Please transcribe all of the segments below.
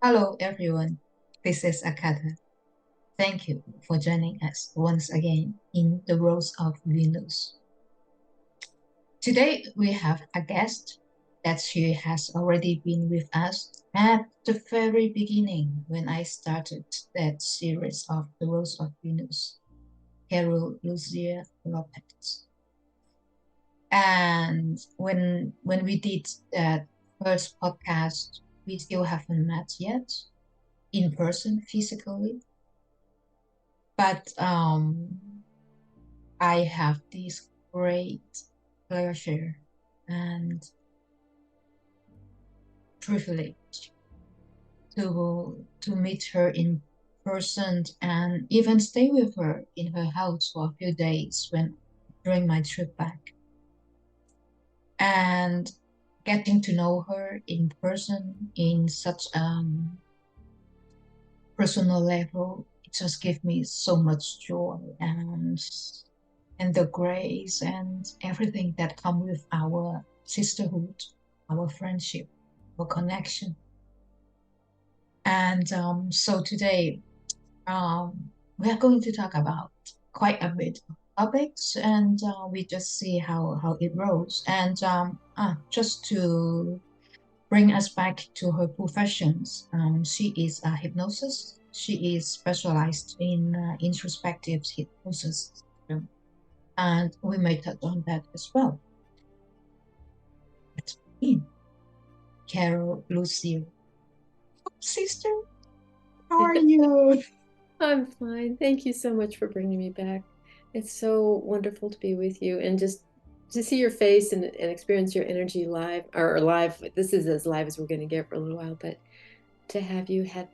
Hello, everyone. This is Akata. Thank you for joining us once again in the Rose of Venus. Today, we have a guest that she has already been with us at the very beginning when I started that series of the Rose of Venus, Carol Lucia Lopez. And when we did that first podcast, we still haven't met yet in person physically. But I have this great pleasure and privilege to meet her in person and even stay with her in her house for a few days when during my trip back. And getting to know her in person in such personal level, it just gave me so much joy and the grace and everything that come with our sisterhood, our friendship, our connection. And so today we are going to talk about quite a bit of topics, and we just see how it rolls. And just to bring us back to her professions, she is a hypnosis. She is specialized in introspective hypnosis, and we may touch on that as well. Let's begin. Carol Lucia. Sister, how are you? I'm fine. Thank you so much for bringing me back. It's so wonderful to be with you and just to see your face and experience your energy live or live. This is as live as we're going to get for a little while, but to have you had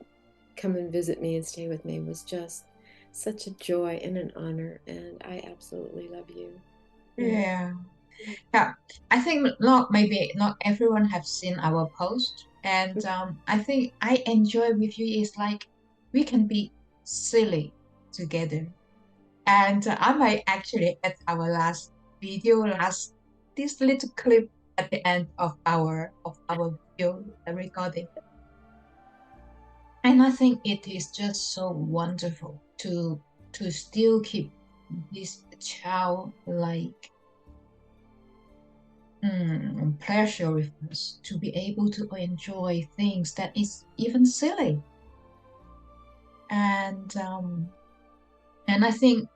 come and visit me and stay with me was just such a joy and an honor. And I absolutely love you. Yeah. Yeah. Yeah. I think not maybe not everyone have seen our post. And I think I enjoy with you is like we can be silly together. And I might actually at our last video, last this little clip at the end of our video recording. And I think it is just so wonderful to still keep this childlike pleasure with us, to be able to enjoy things that is even silly. And and I think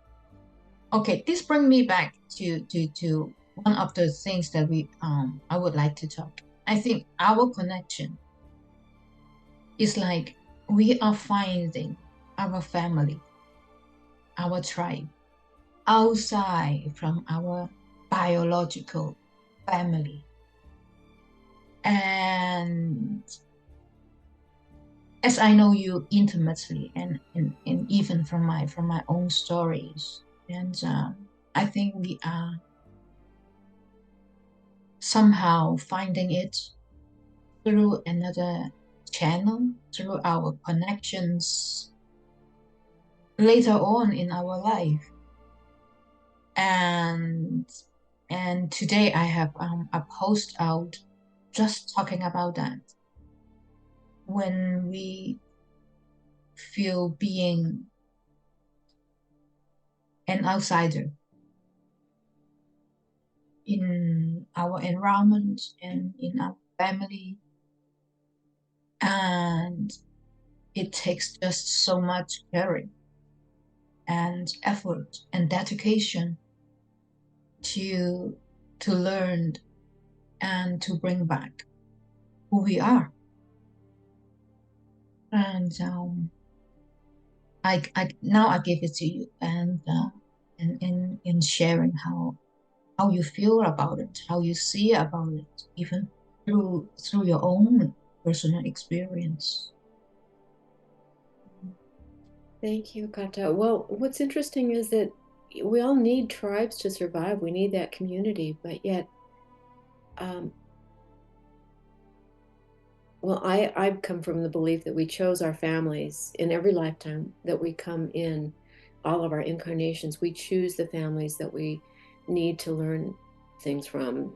okay, this brings me back to one of the things that we I would like to talk. I think our connection is like we are finding our family, our tribe outside from our biological family. And as I know you intimately and even from my own stories, and I think we are somehow finding it through another channel, through our connections later on in our life. And and today I have a post out just talking about that. When we feel being an outsider in our environment and in our family, and it takes just so much courage and effort and dedication to to learn and to bring back who we are. And I now I give it to you and in sharing how you feel about it, how you see about it, even through your own personal experience. Thank you, Kata. Well, what's interesting is that we all need tribes to survive. We need that community, but yet um, well, I've come from the belief that we chose our families in every lifetime that we come in, all of our incarnations. We choose the families that we need to learn things from.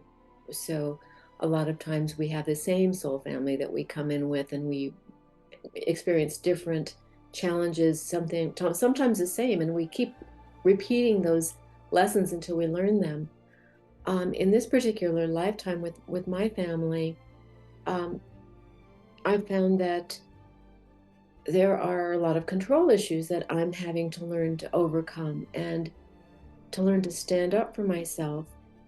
So a lot of times we have the same soul family that we come in with, and we experience different challenges, sometimes the same, and we keep repeating those lessons until we learn them. In this particular lifetime with my family, um, I found that there are a lot of control issues that I'm having to learn to overcome, and to learn to stand up for myself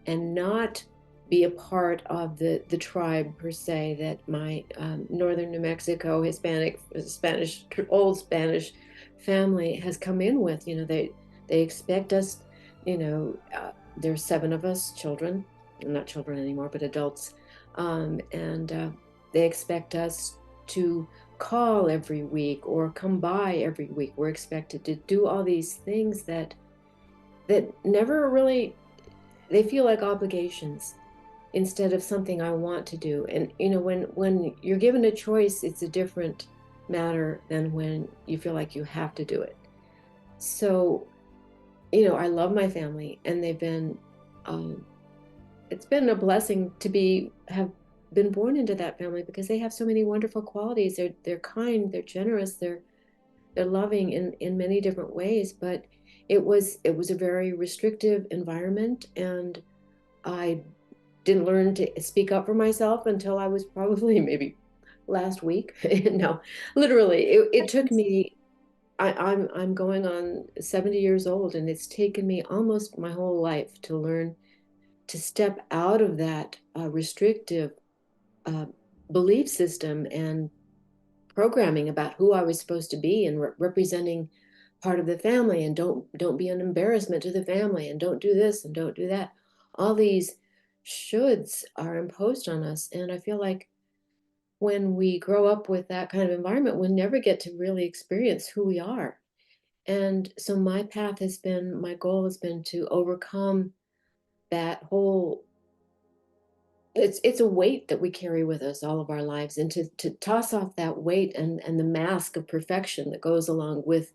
and not be a part of the tribe per se that my northern New Mexico Hispanic Spanish old Spanish family has come in with. They expect us. There's 7 of us children, not children anymore, but adults, and they expect us to call every week or come by every week. We're expected to do all these things that never really, they feel like obligations instead of something I want to do. And when you're given a choice, it's a different matter than when you feel like you have to do it. So I love my family, and they've been it's been a blessing to have been born into that family, because they have so many wonderful qualities. They're kind, they're generous, they're loving in many different ways. But it was a very restrictive environment, and I didn't learn to speak up for myself until I was probably maybe last week. No, literally, it took me. I'm going on 70 years old, and it's taken me almost my whole life to learn to step out of that restrictive uh, belief system and programming about who I was supposed to be, and representing part of the family, and don't be an embarrassment to the family, and don't do this and don't do that. All these shoulds are imposed on us, and I feel like when we grow up with that kind of environment, we'll never get to really experience who we are. And so my goal has been to overcome that whole, it's a weight that we carry with us all of our lives, and to toss off that weight and the mask of perfection that goes along with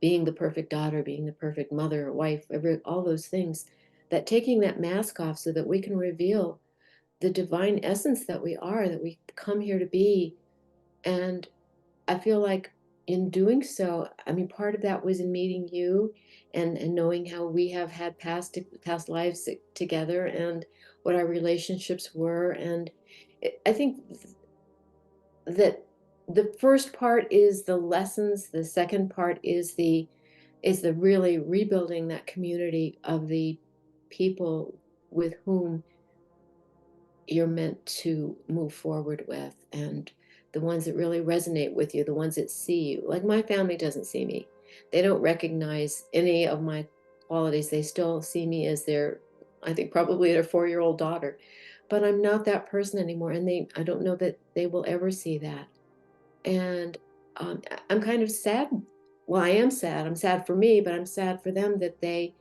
being the perfect daughter, being the perfect mother, wife, all those things, that taking that mask off so that we can reveal the divine essence that we are, that we come here to be. And I feel like in doing so, I mean, part of that was in meeting you, and knowing how we have had past lives together, and what our relationships were. And I think that the first part is the lessons. The second part is the really rebuilding that community of the people with whom you're meant to move forward with, and the ones that really resonate with you, the ones that see you. Like, my family doesn't see me. They don't recognize any of my qualities. They still see me as I think probably their 4-year-old daughter. But I'm not that person anymore, and I don't know that they will ever see that. And I'm kind of sad. Well, I am sad. I'm sad for me, but I'm sad for them that they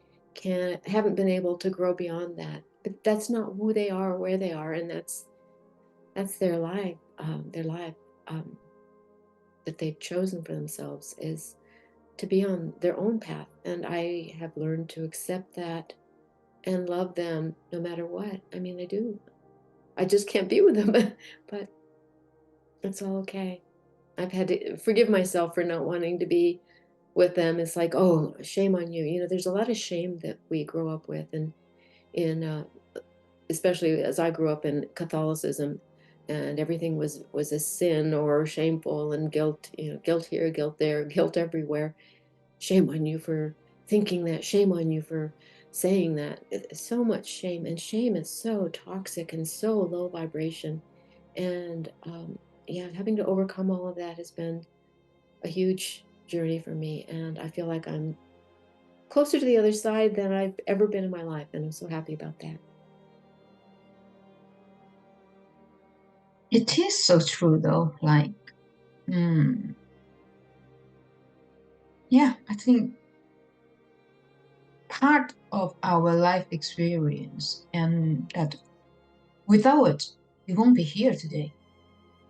haven't been able to grow beyond that. But that's not who they are or where they are, and that's their life. Their life that they've chosen for themselves is to be on their own path. And I have learned to accept that and love them no matter what. I mean, I do. I just can't be with them, but it's all okay. I've had to forgive myself for not wanting to be with them. It's like, oh, shame on you. There's a lot of shame that we grow up with, and in especially as I grew up in Catholicism, and everything was a sin or shameful, and guilt, guilt here, guilt there, guilt everywhere. Shame on you for thinking that. Shame on you for saying that. So much shame, and shame is so toxic and so low vibration. And yeah, having to overcome all of that has been a huge journey for me, and I feel like I'm closer to the other side than I've ever been in my life, and I'm so happy about that. It is so true, though. Like, yeah, I think part of our life experience, and that without it, we won't be here today.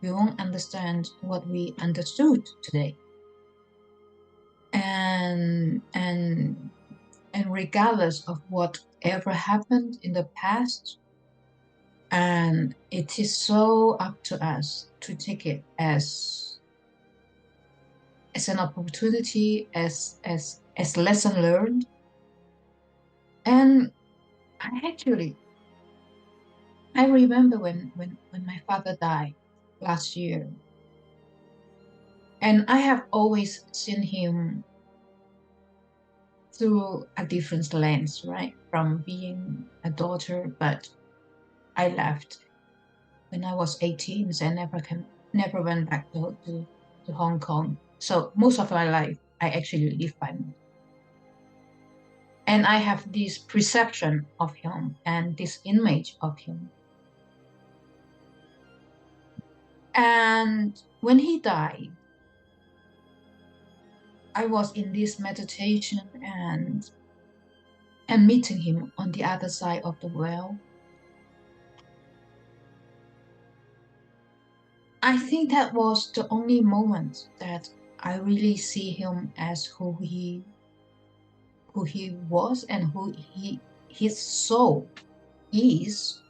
We won't understand what we understood today. And regardless of whatever happened in the past, and it is so up to us to take it as as an opportunity, as lesson learned. And I remember when my father died last year, and I have always seen him through a different lens, right? From being a daughter, but I left when I was 18, so I never went back to Hong Kong. So most of my life, I actually live by myself. And I have this perception of him and this image of him. And when he died, I was in this meditation and meeting him on the other side of the well. I think that was the only moment that I really see him as who he was and his soul is.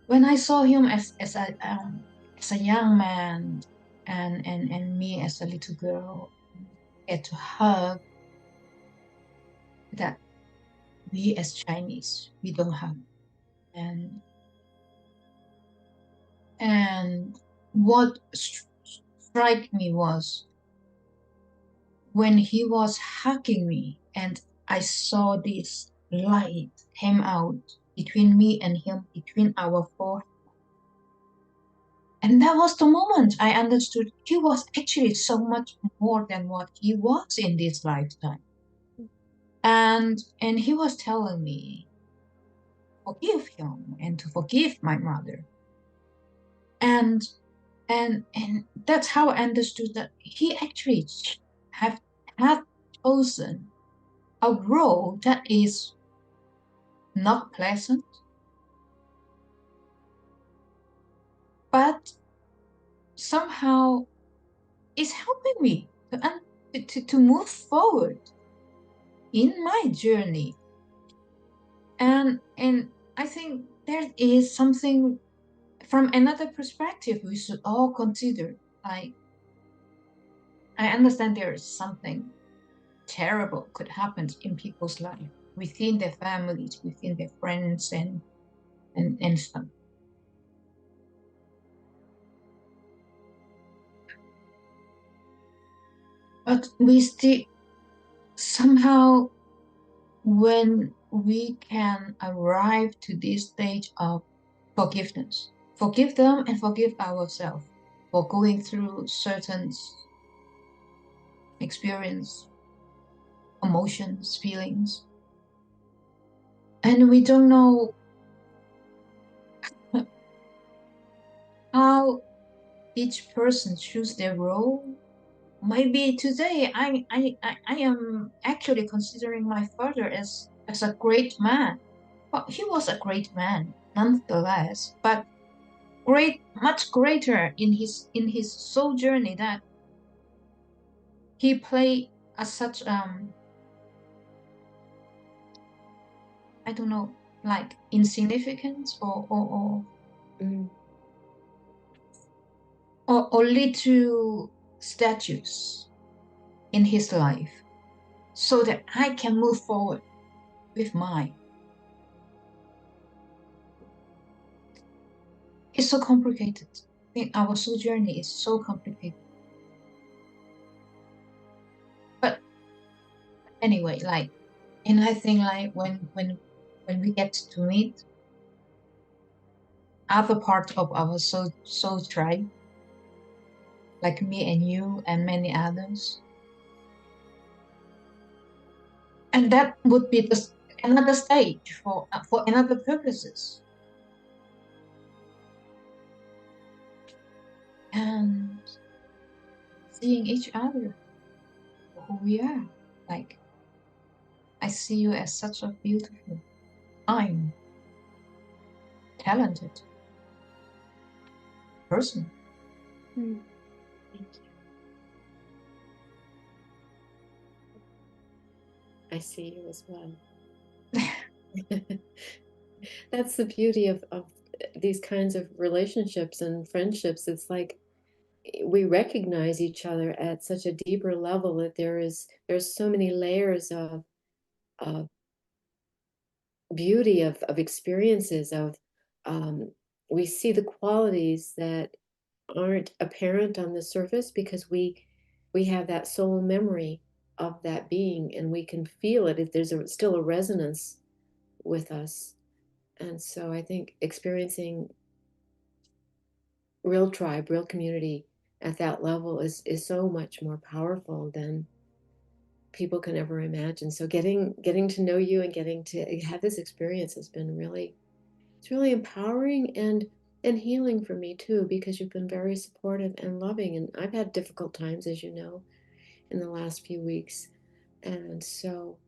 When I saw him as a young man and me as a little girl get to hug, that we as Chinese we don't have. And what struck me was when he was hugging me and I saw this light came out between me and him, between our forehead. And that was the moment I understood he was actually so much more than what he was in this lifetime. And he was telling me forgive him and to forgive my mother. And and that's how I understood that he actually have had chosen a role that is not pleasant, but somehow is helping me to move forward in my journey. And I think there is something from another perspective we should all consider. Like, I understand there is something terrible could happen in people's life, within their families, within their friends, and stuff. But we still somehow, when we can arrive to this stage of forgiveness, forgive them and forgive ourselves for going through certain experience, emotions, feelings, and we don't know how each person choose their role. Maybe today I am actually considering my father as a great man. Well, he was a great man nonetheless, but much greater in his soul journey, that he played as such I don't know, like insignificant Mm. or little statues in his life, so that I can move forward with mine. It's so complicated. I think our soul journey is so complicated. But anyway, like, and I think like when we get to meet other parts of our soul tribe, like me and you and many others, and that would be another stage for another purposes. And seeing each other for who we are. Like, I see you as such a beautiful, kind, talented person. Mm. Thank you. I see you as well. That's the beauty of these kinds of relationships and friendships. It's like we recognize each other at such a deeper level that there's so many layers of beauty of experiences of we see the qualities that aren't apparent on the surface because we have that soul memory of that being, and we can feel it if there's still a resonance with us. And so I think experiencing real tribe, real community at that level is so much more powerful than people can ever imagine. So getting to know you and getting to have this experience has been really, it's really empowering and healing for me too, because you've been very supportive and loving. And I've had difficult times, as you know, in the last few weeks. And so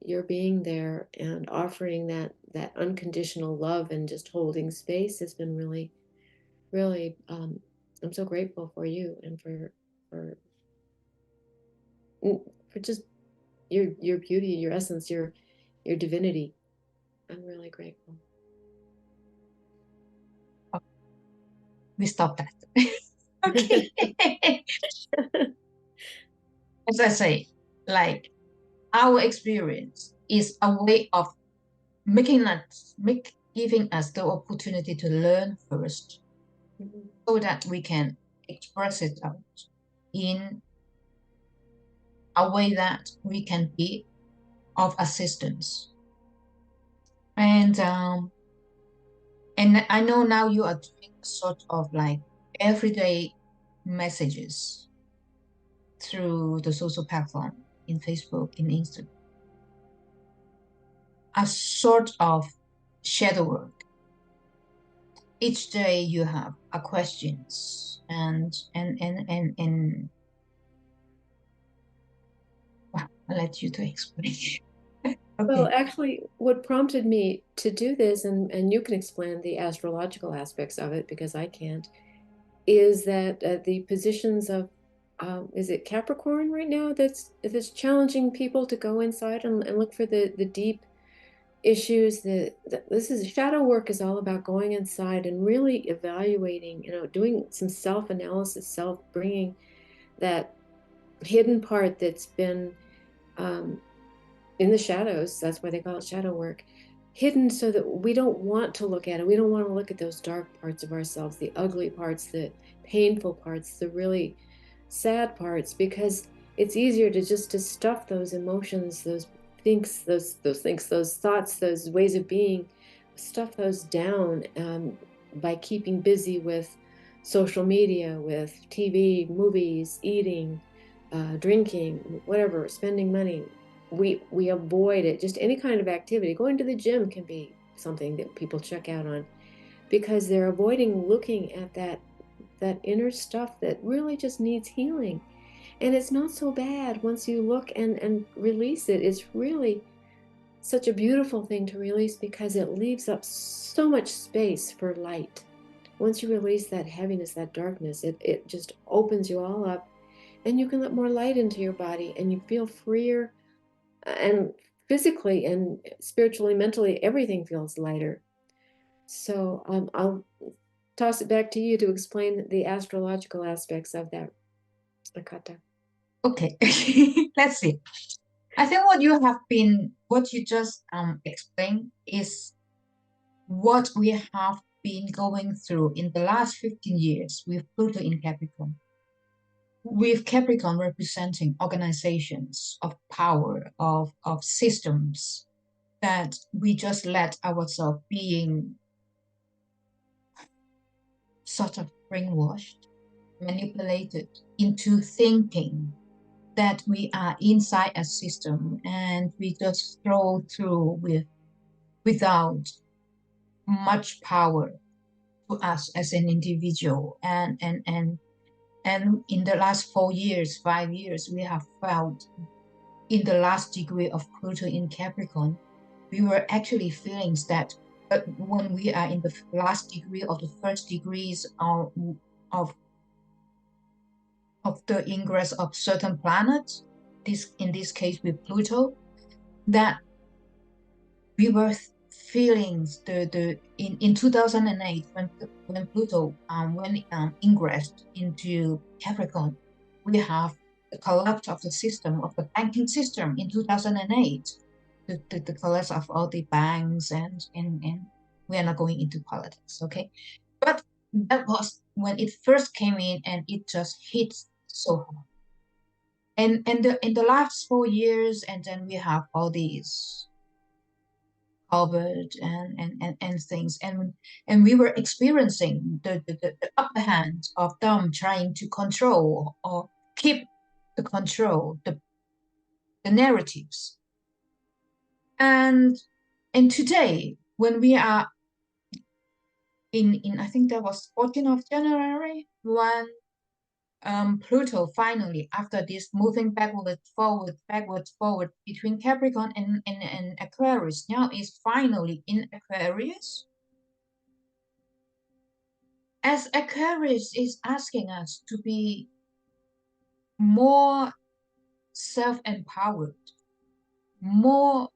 you're being there and offering that unconditional love and just holding space has been really, really I'm so grateful for you and for for just your beauty, your essence, your divinity. I'm really grateful. We stop that. Okay. As I say, like our experience is a way of giving us the opportunity to learn first so that we can express it out in a way that we can be of assistance. And I know now you are doing sort of like everyday messages through the social platform in Facebook, in Instagram, a sort of shadow work. Each day you have a questions and well, I'll let you to explain. Well, Okay. actually, what prompted me to do this, and you can explain the astrological aspects of it because I can't, is that the positions of, is it Capricorn right now that's challenging people to go inside and look for the deep issues that this is shadow work is all about going inside and really evaluating, doing some self-analysis, self bringing that hidden part that's been um, in the shadows. That's why they call it shadow work, hidden so that we don't want to look at it. We don't want to look at those dark parts of ourselves, the ugly parts, the painful parts, the really sad parts, because it's easier to just to stuff those emotions, those things, those thoughts, those ways of being, stuff those down by keeping busy with social media, with TV, movies, eating, drinking, whatever, spending money. We avoid it. Just any kind of activity. Going to the gym can be something that people check out on because they're avoiding looking at that inner stuff that really just needs healing. And it's not so bad once you look and release it. It's really such a beautiful thing to release because it leaves up so much space for light. Once you release that heaviness, that darkness, it just opens you all up and you can let more light into your body and you feel freer and physically and spiritually, mentally, everything feels lighter. So I'll toss it back to you to explain the astrological aspects of that, Akata. Okay. Let's see. I think what you just explained is what we have been going through in the last 15 years with Pluto in Capricorn. With Capricorn representing organizations of power, of systems that we just let ourselves being sort of brainwashed, manipulated into thinking that we are inside a system and we just throw through without much power to us as an individual. And in the last 4 years, 5 years, we have felt in the last degree of Pluto in Capricorn, we were actually feeling that when we are in the last degree of the first degrees of the ingress of certain planets, in this case with Pluto, that we were feelings. In 2008, when Pluto when ingressed into Capricorn, we have the collapse of the system of the banking system in 2008. The collapse of all the banks, and we are not going into politics, okay? But that was when it first came in, and it just hit so hard. And in the last 4 years, and then we have all these COVID and things, and we were experiencing the upper hand of them trying to control or keep the control, the narratives. And today, when we are in I think that was 14th of January, when Pluto finally, after this moving backwards, forward between Capricorn and Aquarius, now is finally in Aquarius. As Aquarius is asking us to be more self-empowered, more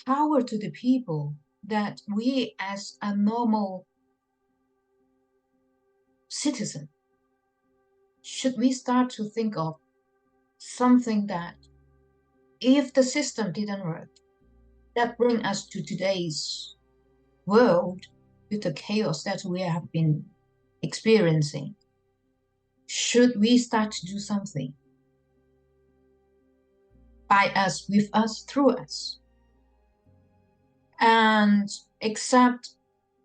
power to the people, that we as a normal citizen, should we start to think of something that, if the system didn't work, that bring us to today's world with the chaos that we have been experiencing? Should we start to do something by us, with us, through us? And except,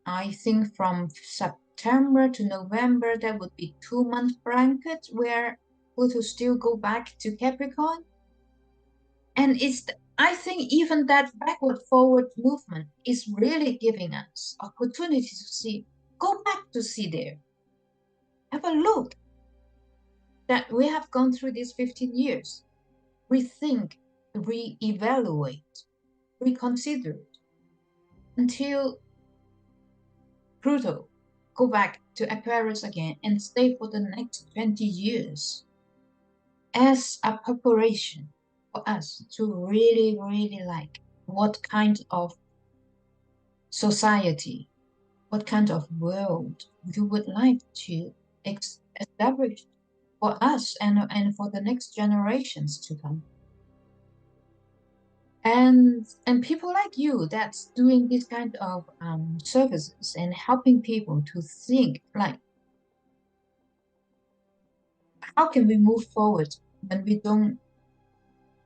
I think from September to November, there would be 2 month bracket where Pluto still go back to Capricorn. And I think even that backward forward movement is really giving us opportunity to see, go back to see there. Have a look that we have gone through these 15 years. Rethink, re-evaluate, reconsider, until Pluto go back to Aquarius again and stay for the next 20 years as a preparation for us to really, really like what kind of society, what kind of world you would like to establish for us and for the next generations to come. And people like you that's doing this kind of services and helping people to think like, how can we move forward when we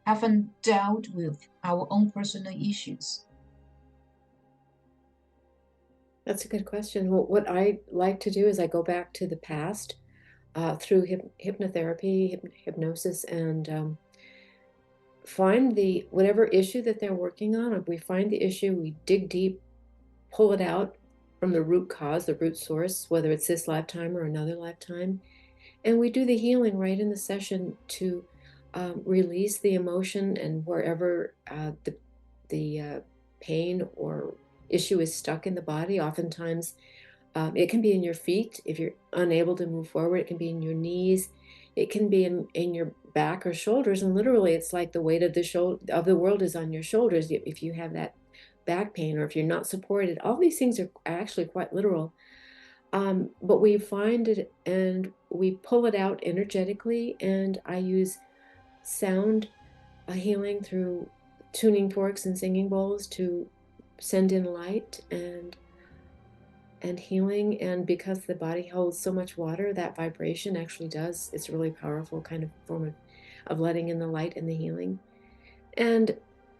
haven't dealt with our own personal issues? That's a good question. Well, what I like to do is I go back to the past through hypnotherapy, hypnosis, and find the whatever issue that they're working on. If we find the issue, we dig deep, pull it out from the root cause, the root source, whether it's this lifetime or another lifetime, and we do the healing right in the session to release the emotion, and wherever the pain or issue is stuck in the body. Oftentimes, it can be in your feet if you're unable to move forward. It can be in your knees. It can be in your back or shoulders. And literally, it's like the weight of the world is on your shoulders if you have that back pain, or if you're not supported. All these things are actually quite literal. But we find it and we pull it out energetically. And I use sound healing through tuning forks and singing bowls to send in light and healing. And because the body holds so much water, that vibration actually does, it's a really powerful kind of form of letting in the light and the healing. And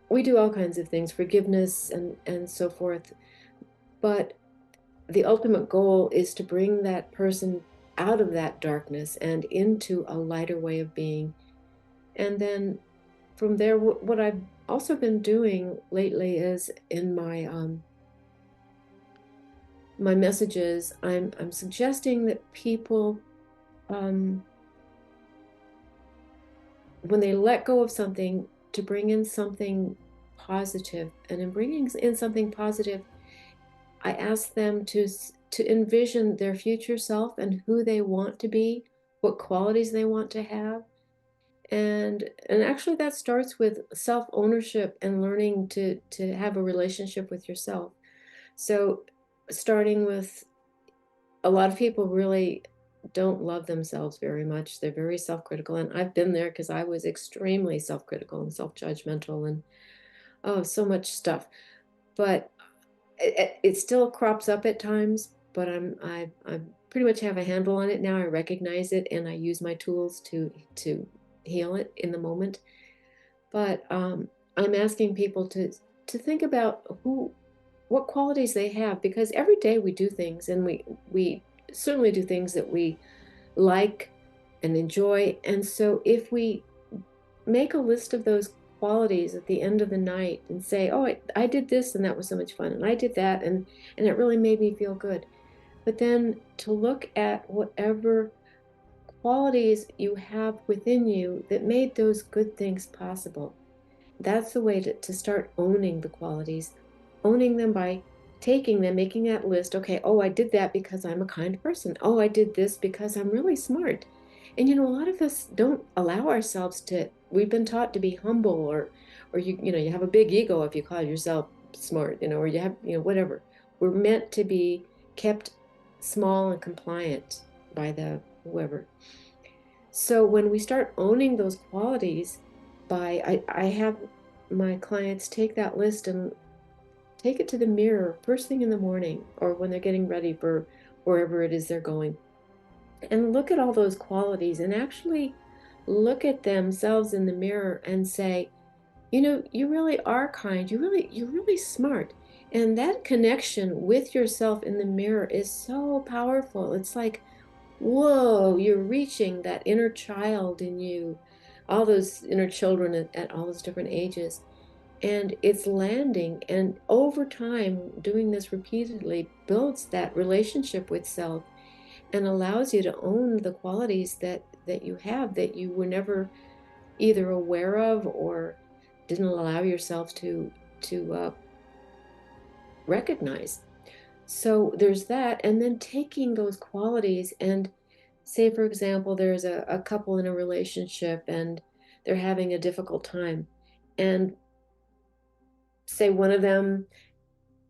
we do all kinds of things, forgiveness and so forth. But the ultimate goal is to bring that person out of that darkness and into a lighter way of being. And then from there, what I've also been doing lately is in my messages, I'm suggesting that people, when they let go of something, to bring in something positive. And in bringing in something positive, I ask them to envision their future self and who they want to be, what qualities they want to have, And actually that starts with self-ownership and learning to have a relationship with yourself. So starting with, a lot of people really don't love themselves very much. They're very self-critical, and I've been there because I was extremely self-critical and self-judgmental and oh, so much stuff. But it still crops up at times, but I pretty much have a handle on it now. I recognize it and I use my tools to heal it in the moment. But I'm asking people to think about what qualities they have, because every day we do things, and we certainly do things that we like and enjoy. And so if we make a list of those qualities at the end of the night and say, oh, I did this and that was so much fun, and I did that and it really made me feel good. But then to look at whatever qualities you have within you that made those good things possible. That's the way to start owning the qualities, owning them by taking them, making that list. Okay, oh, I did that because I'm a kind person. Oh, I did this because I'm really smart. And a lot of us don't allow ourselves to, we've been taught to be humble, or you have a big ego if you call yourself smart, or you have, whatever. We're meant to be kept small and compliant by the whoever. So when we start owning those qualities, I have my clients take that list and take it to the mirror first thing in the morning, or when they're getting ready for wherever it is they're going, and look at all those qualities and actually look at themselves in the mirror and say, you really are kind. You're really smart. And that connection with yourself in the mirror is so powerful. It's like, whoa, you're reaching that inner child in you, all those inner children at all those different ages. And it's landing. And over time, doing this repeatedly builds that relationship with self and allows you to own the qualities that you have, that you were never either aware of or didn't allow yourself to recognize. So there's that. And then taking those qualities and, say, for example, there's a couple in a relationship and they're having a difficult time. And say one of them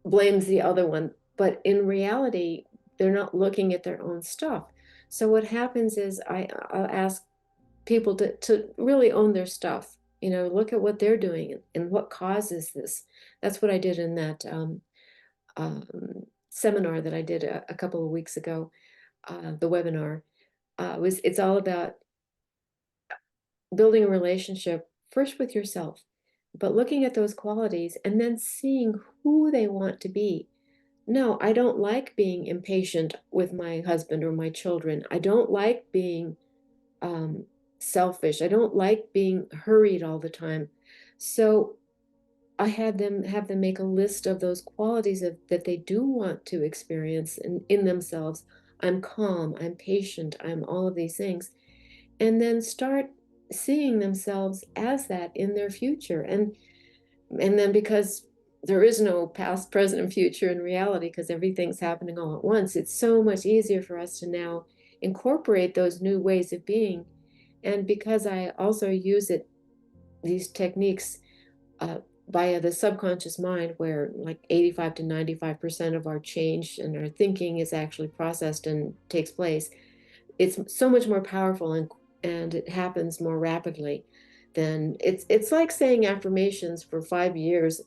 blames the other one, but in reality, they're not looking at their own stuff. So what happens is I'll ask people to really own their stuff, look at what they're doing and what causes this. That's what I did in that um, seminar that I did a couple of weeks ago, the webinar. It's all about building a relationship first with yourself, but looking at those qualities and then seeing who they want to be. No, I don't like being impatient with my husband or my children. I don't like being um, selfish. I don't like being hurried all the time. So I had them have them make a list of those qualities that they do want to experience in themselves. I'm calm, I'm patient, I'm all of these things. And then start seeing themselves as that in their future. And then, because there is no past, present, and future in reality, because everything's happening all at once, it's so much easier for us to now incorporate those new ways of being. And because I also use these techniques uh, via the subconscious mind, where like 85 to 95% of our change and our thinking is actually processed and takes place, it's so much more powerful, and it happens more rapidly than it's like saying affirmations for 5 years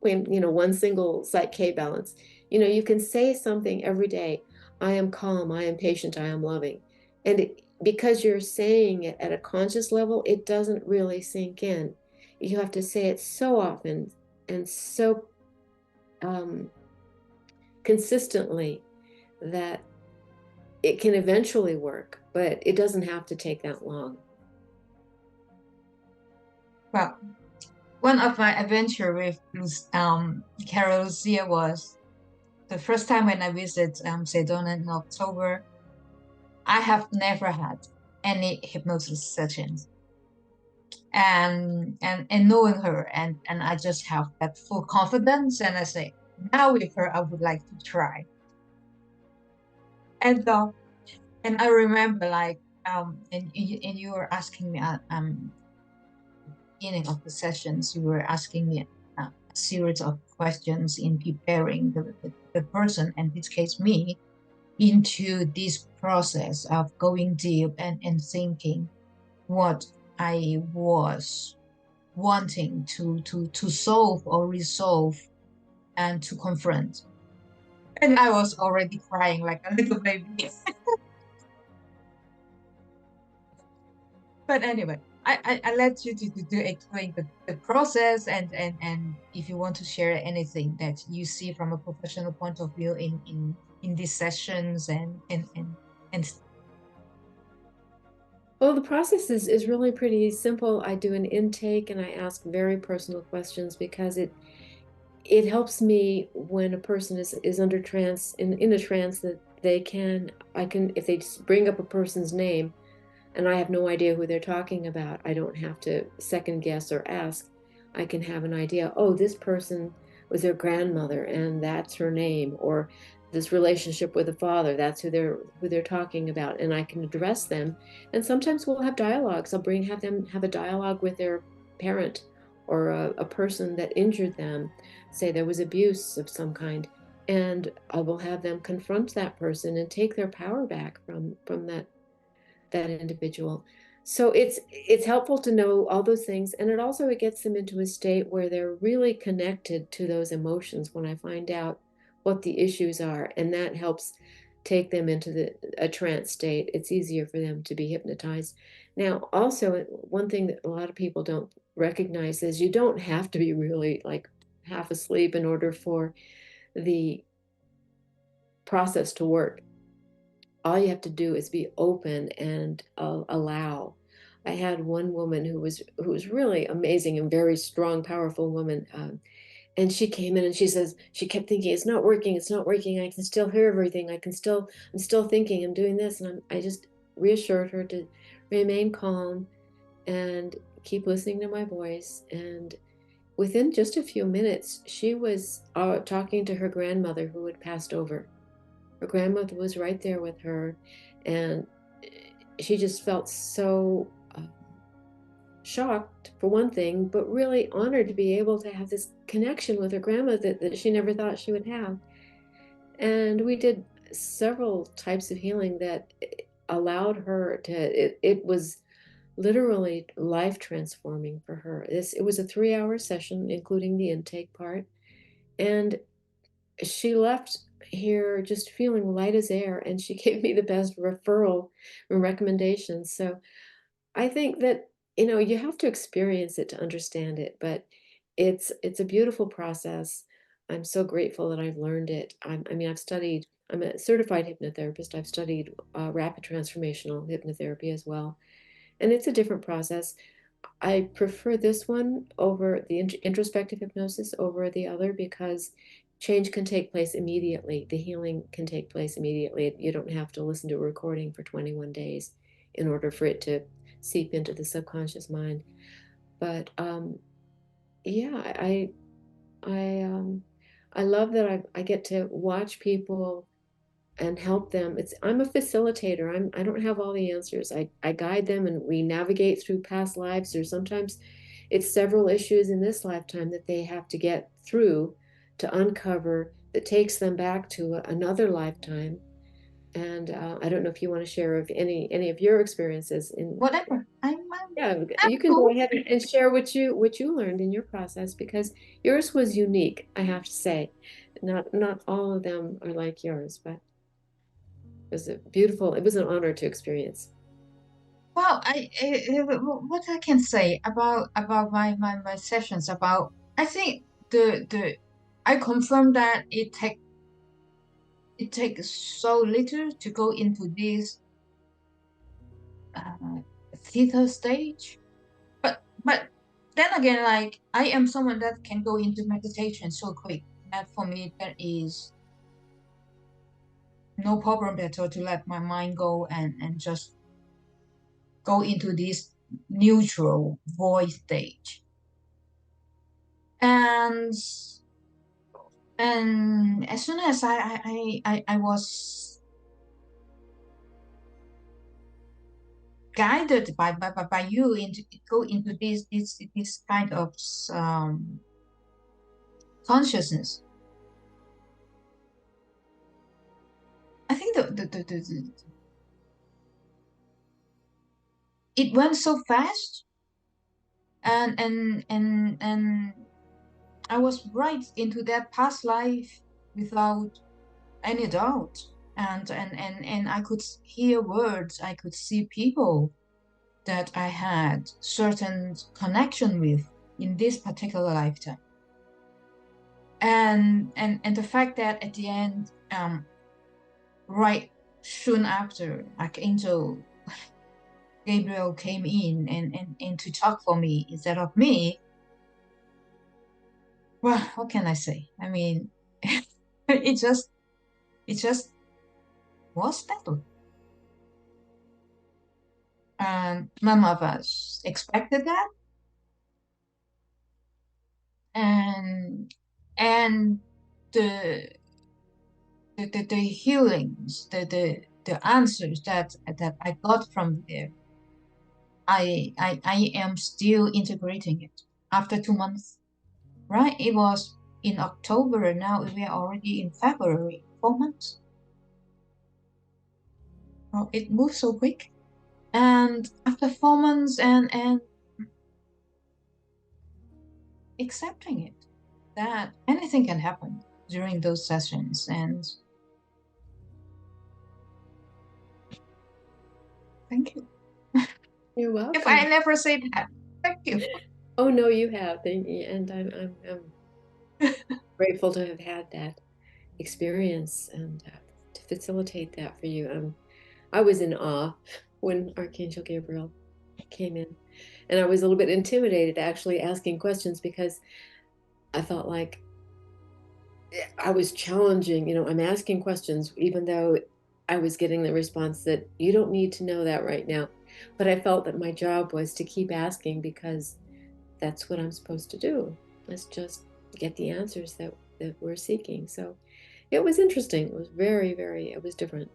when one single site K balance. You can say something every day. I am calm, I am patient, I am loving. And because you're saying it at a conscious level, it doesn't really sink in. You have to say it so often and so um, consistently that it can eventually work, but it doesn't have to take that long. Well, one of my adventure with Carol Lucia was the first time when I visited Sedona in October. I have never had any hypnosis sessions, and knowing her, and I just have that full confidence, and I say, now with her I would like to try. And I remember, like, and you were asking me beginning of the sessions, you were asking me a series of questions in preparing the person, and in this case me, into this process of going deep and thinking what I was wanting to solve or resolve and to confront. And I was already crying like a little baby. But anyway, I let you to explain the process, and if you want to share anything that you see from a professional point of view in these sessions and Well, the process is really pretty simple. I do an intake and I ask very personal questions because it helps me when a person is under trance in a trance that I can if they just bring up a person's name and I have no idea who they're talking about, I don't have to second guess or ask. I can have an idea, oh, this person was their grandmother and that's her name, or this relationship with the father, that's who they're talking about, and I can address them. And sometimes we'll have dialogues. Have them have a dialogue with their parent or a person that injured them, say there was abuse of some kind, and I will have them confront that person and take their power back from that individual. So it's helpful to know all those things, and it gets them into a state where they're really connected to those emotions when I find out what the issues are, and that helps take them into a trance state. It's easier for them to be hypnotized. Now, also one thing that a lot of people don't recognize is you don't have to be really like half asleep in order for the process to work. All you have to do is be open and allow. I had one woman who was really amazing and very strong, powerful woman, and she came in and she says she kept thinking it's not working, it's not working. I can still hear everything. I'm still thinking. I'm doing this, and I just reassured her to remain calm and keep listening to my voice. And within just a few minutes, she was talking to her grandmother who had passed over. Her grandmother was right there with her, and she just felt so shocked, for one thing, but really honored to be able to have this connection with her grandma that she never thought she would have. And we did several types of healing that allowed her to, it was literally life transforming for her. It was a 3-hour session, including the intake part. And she left here just feeling light as air, and she gave me the best referral and recommendations. So I think that you have to experience it to understand it, but it's a beautiful process. I'm so grateful that I've learned it. I mean, I'm a certified hypnotherapist. I've studied rapid transformational hypnotherapy as well, and it's a different process. I prefer this one over the introspective hypnosis over the other because change can take place immediately. The healing can take place immediately. You don't have to listen to a recording for 21 days in order for it to seep into the subconscious mind. But yeah, I I love that I get to watch people and help them. I'm a facilitator. I don't have all the answers. I guide them and we navigate through past lives, or sometimes it's several issues in this lifetime that they have to get through to uncover that takes them back to another lifetime. And I don't know if you want to share of any of your experiences in. whatever. Yeah, I'm you can go cool. ahead and share what you learned in your process, because yours was unique, I have to say. Not all of them are like yours, but it was an honor to experience. Well, what I can say about my sessions about I think the I confirm that it takes so little to go into this uh, theta stage. But then again, like I am someone that can go into meditation so quick that for me that is no problem at all to let my mind go and just go into this neutral void stage. And and as soon as I was guided by you into go into this kind of consciousness. I think it went so fast, and I was right into that past life without any doubt. And I could hear words, I could see people that I had certain connection with in this particular lifetime. And the fact that at the end, right soon after, Archangel Gabriel came in and to talk for me instead of me. Well, what can I say? I mean, it just was settled. And none of us expected that. And and the the healings, the answers that I got from there, I am still integrating it after 2 months, right? It was in October, now we are already in February, 4 months. Oh, it moves so quick. And after 4 months and accepting it, that anything can happen during those sessions. And thank you. You're If I welcome. never say that, thank you. Oh no, you have, and I'm grateful to have had that experience and to facilitate that for you. I was in awe when Archangel Gabriel came in, and I was a little bit intimidated actually asking questions because I felt like I was challenging. I'm asking questions even though I was getting the response that you don't need to know that right now. But I felt that my job was to keep asking because that's what I'm supposed to do. Let's just get the answers that we're seeking. So it was interesting. It was very, very, it was different,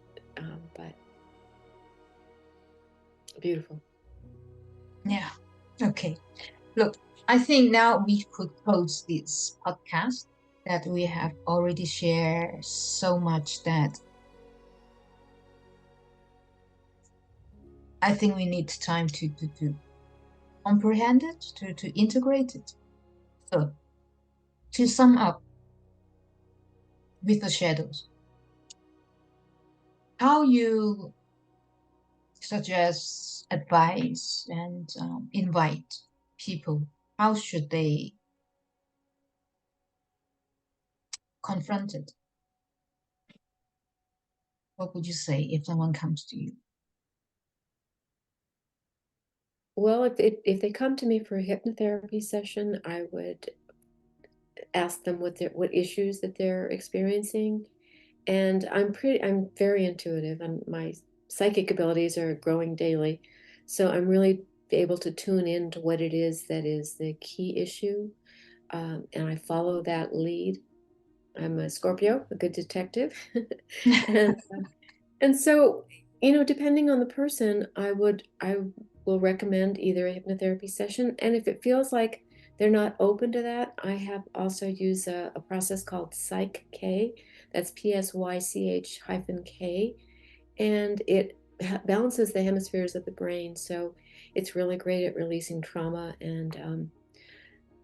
but beautiful. Yeah. Okay. Look, I think now we could close this podcast that we have already shared so much that I think we need time to comprehend it, to integrate it. So, to sum up with the shadows, how you suggest, advise, and invite people, how should they confront it? What would you say if someone comes to you? Well, if they come to me for a hypnotherapy session, I would ask them what issues that they're experiencing. And I'm very intuitive, and my psychic abilities are growing daily. So I'm really able to tune in to what it is that is the key issue. And I follow that lead. I'm a Scorpio, a good detective. and and so, depending on the person, I will recommend either a hypnotherapy session. And if it feels like they're not open to that, I have also used a process called Psych K. That's PSYCH-K. And it balances the hemispheres of the brain. So it's really great at releasing trauma and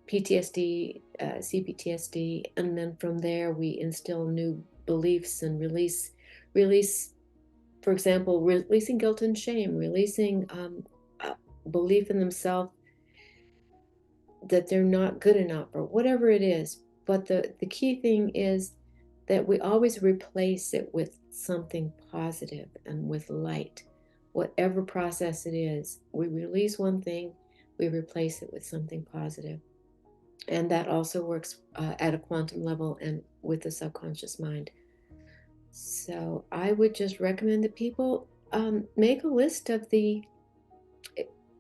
PTSD, CPTSD, and then from there we instill new beliefs and release, for example, releasing guilt and shame, releasing belief in themselves that they're not good enough or whatever it is. But the key thing is that we always replace it with something positive and with light. Whatever process it is, we release one thing, we replace it with something positive. And that also works at a quantum level and with the subconscious mind. So I would just recommend that people make a list of the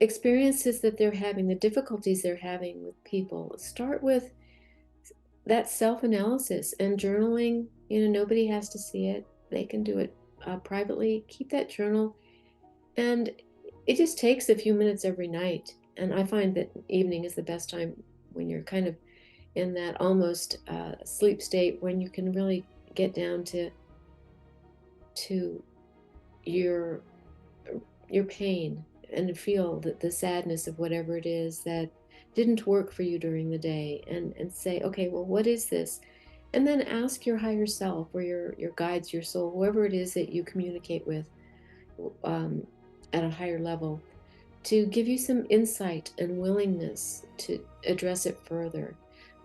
experiences that they're having, the difficulties they're having with people. Start with that self-analysis and journaling. Nobody has to see it. They can do it privately. Keep that journal. And it just takes a few minutes every night. And I find that evening is the best time when you're kind of in that almost sleep state, when you can really get down to your pain and feel the sadness of whatever it is that didn't work for you during the day, and say, okay, well, what is this? And then ask your higher self, or your guides, your soul, whoever it is that you communicate with at a higher level, to give you some insight and willingness to address it further.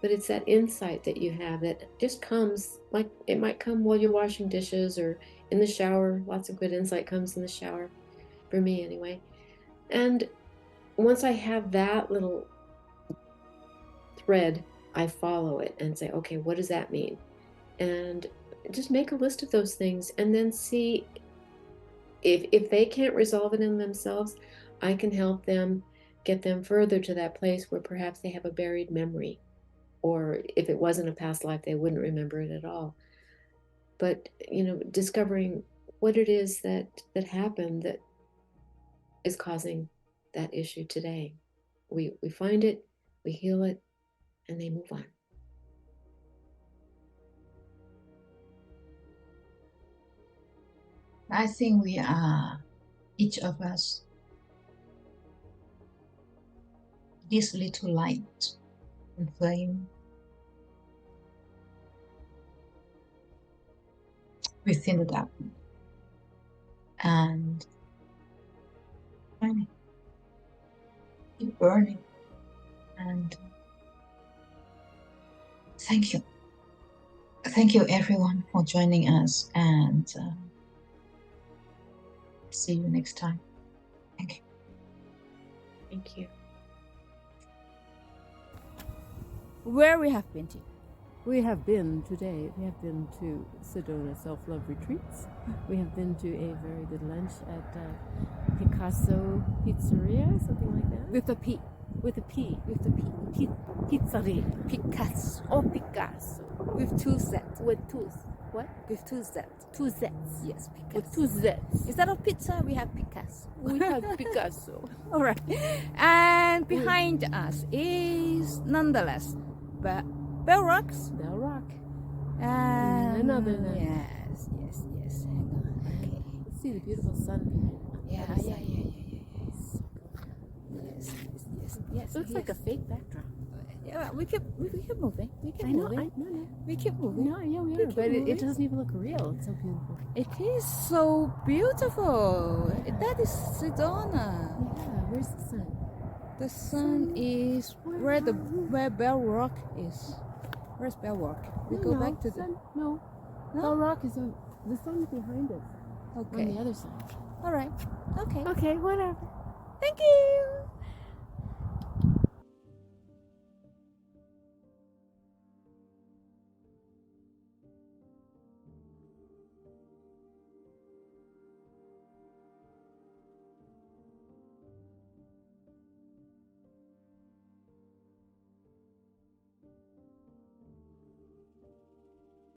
But it's that insight that you have that just comes, like it might come while you're washing dishes or in the shower. Lots of good insight comes in the shower, for me anyway. And once I have that little thread, I follow it and say, okay, what does that mean? And just make a list of those things, and then see if they can't resolve it in themselves, I can help them, get them further to that place where perhaps they have a buried memory, or if it wasn't a past life, they wouldn't remember it at all. But discovering what it is that happened that is causing that issue today. We find it, we heal it, and they move on. I think we are, each of us, this little light and flame within the darkness, and burning, keep burning. And thank you everyone for joining us, and see you next time. Thank you. Thank you. Where we have been to? We have been to Sedona Self-Love Retreats. We have been to a very good lunch at Picasso Pizzeria, something like that. With a P. Pizzeria. Picasso. Oh, Picasso. With two Z's. With two. What? With two Z's. Two Z's. Yes, Picasso. With two Z's. Instead of pizza, we have Picasso. We have Picasso. All right. And behind us is, nonetheless, Bell Rocks. Bell Rock. And another night. Yes. Hang on. Okay. Let's see the beautiful sun behind it. Yeah. Yes. It looks like a fake backdrop. Yeah, we keep moving. We keep I know. moving. We keep moving. No, yeah, we We are. keep But it moving. doesn't even look real. It's so beautiful. It is so beautiful. That is Sedona. Yeah, where's the sun? The sun is where Bell Rock is. Where's Bell Rock? We go back to the. No. Bell Rock is on the sun behind us. On Okay. the other side. All right. Okay. Okay, whatever. Thank you.